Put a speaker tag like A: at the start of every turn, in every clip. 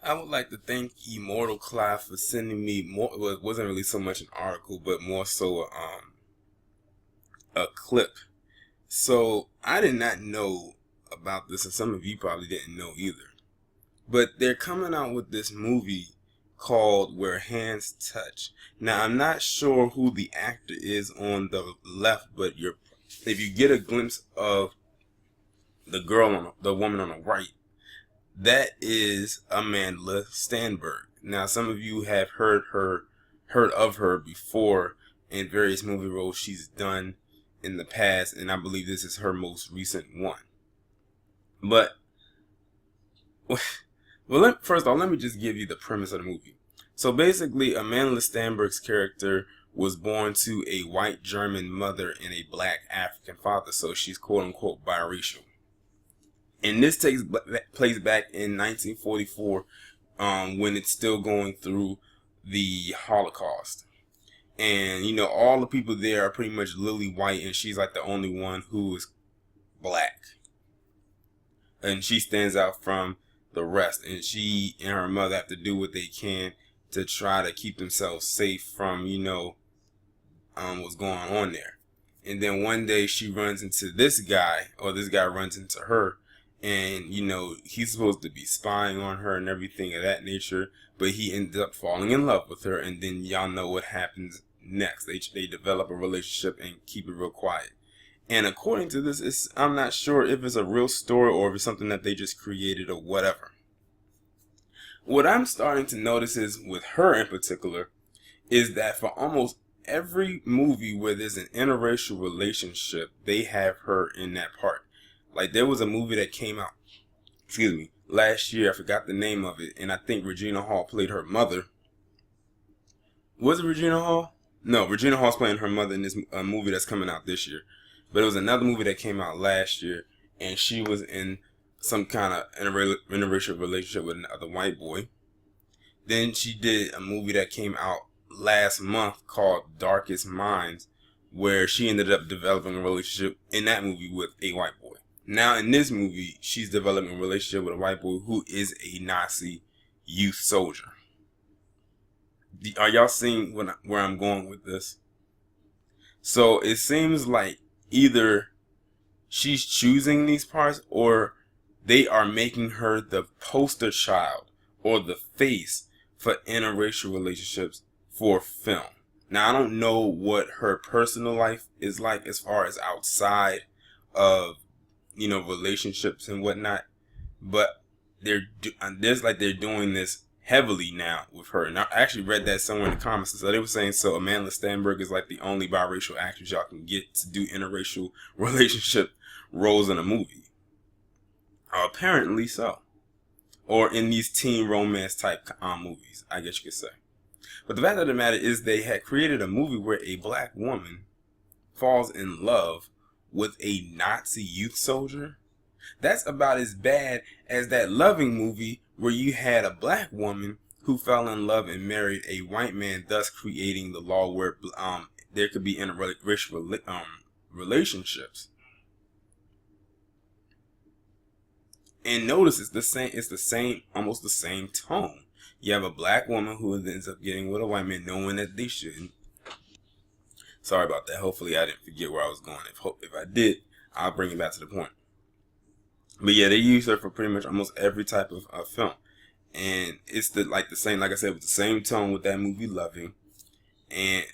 A: I would like to thank Immortal Clive for sending me more. Well, it wasn't really so much an article, but more so a clip. So I did not know about this, and some of you probably didn't know either. But they're coming out with this movie called Where Hands Touch. Now I'm not sure who the actor is on the left, but if you get a glimpse of the woman on the right, that is Amanda Stenberg. Now, some of you have heard of her before in various movie roles she's done in the past, and I believe this is her most recent one. But, first of all, let me just give you the premise of the movie. So basically, Amanda Stenberg's character was born to a white German mother and a black African father, so she's quote unquote biracial. And this takes place back in 1944, when it's still going through the Holocaust. And, all the people there are pretty much lily white, and she's like the only one who is black. And she stands out from the rest. And she and her mother have to do what they can to try to keep themselves safe from, what's going on there. And then one day she runs into this guy, or this guy runs into her. And, he's supposed to be spying on her and everything of that nature. But he ends up falling in love with her. And then y'all know what happens next. They develop a relationship and keep it real quiet. And according to this, I'm not sure if it's a real story or if it's something that they just created or whatever. What I'm starting to notice is, with her in particular, is that for almost every movie where there's an interracial relationship, they have her in that part. Like, there was a movie that came out, last year. I forgot the name of it. And I think Regina Hall played her mother. Was it Regina Hall? No, Regina Hall's playing her mother in this movie that's coming out this year. But it was another movie that came out last year. And she was in some kind of interracial relationship with another white boy. Then she did a movie that came out last month called Darkest Minds, where she ended up developing a relationship in that movie with a white boy. Now, in this movie, she's developing a relationship with a white boy who is a Nazi youth soldier. Are y'all seeing where I'm going with this? So it seems like either she's choosing these parts, or they are making her the poster child or the face for interracial relationships for film. Now, I don't know what her personal life is like as far as outside of relationships and whatnot, but they're doing this heavily now with her. And I actually read that somewhere in the comments. So they were saying, so Amanda Stenberg is like the only biracial actress y'all can get to do interracial relationship roles in a movie. Apparently so. Or in these teen romance type movies, I guess you could say. But the fact of the matter is, they had created a movie where a black woman falls in love with a Nazi youth soldier. That's about as bad as that Loving movie where you had a black woman who fell in love and married a white man, thus creating the law where there could be interracial relationships. And notice it's the same, almost the same tone. You have a black woman who ends up getting with a white man, knowing that they shouldn't. Sorry about that. Hopefully I didn't forget where I was going. If I did, I'll bring it back to the point. But yeah, they use her for pretty much almost every type of film. And it's the same, like I said, with the same tone with that movie Loving. And,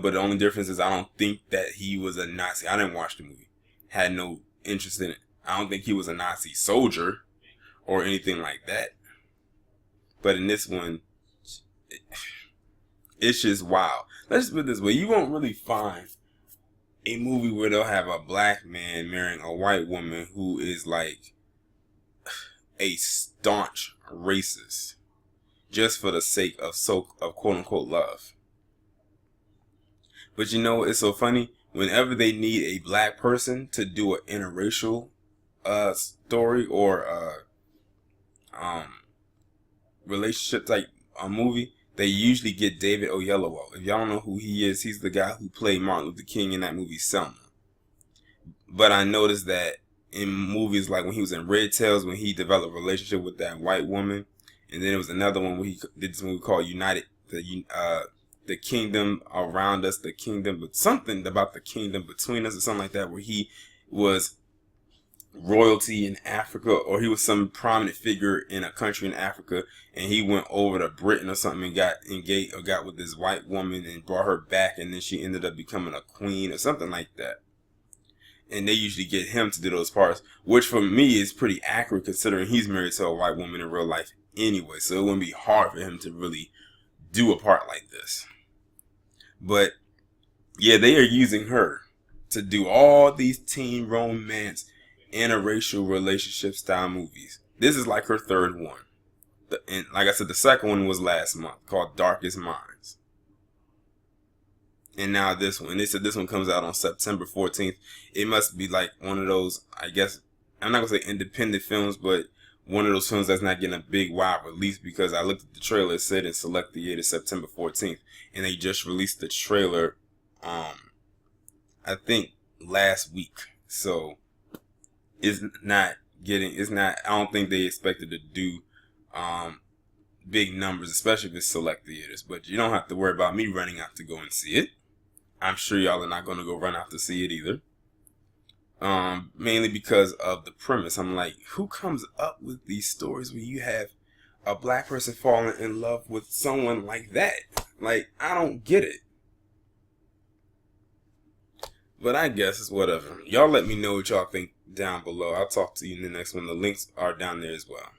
A: but the only difference is I don't think that he was a Nazi. I didn't watch the movie. Had no interest in it. I don't think he was a Nazi soldier or anything like that. But in this one, it's just wild. Let's put it this way. You won't really find a movie where they'll have a black man marrying a white woman who is like a staunch racist just for the sake of quote unquote love. But it's so funny. Whenever they need a black person to do an interracial story or relationship type movie, they usually get David Oyelowo. If y'all don't know who he is, he's the guy who played Martin Luther King in that movie Selma. But I noticed that in movies like when he was in Red Tails, when he developed a relationship with that white woman, And then it was another one where he did this movie called United, the kingdom around us, the kingdom, but something about the kingdom between us or something like that, where he was royalty in Africa, or he was some prominent figure in a country in Africa, and he went over to Britain or something and got engaged or got with this white woman and brought her back, and then she ended up becoming a queen or something like that. And they usually get him to do those parts, which for me is pretty accurate considering he's married to a white woman in real life anyway, so it wouldn't be hard for him to really do a part like this. But yeah, they are using her to do all these teen romance interracial relationship style movies. This is like her third one. And like I said, the second one was last month called Darkest Minds. And now this one. They said this one comes out on September 14th. It must be like one of those, I guess, I'm not going to say independent films, but one of those films that's not getting a big wide release, because I looked at the trailer, it said in select theaters September 14th. And they just released the trailer, I think, last week. So it's not, I don't think they expected to do big numbers, especially if it's select theaters. But you don't have to worry about me running out to go and see it. I'm sure y'all are not going to go run out to see it either. Mainly because of the premise. I'm like, who comes up with these stories where you have a black person falling in love with someone like that? Like, I don't get it. But I guess it's whatever. Y'all let me know what y'all think down below. I'll talk to you in the next one. The links are down there as well.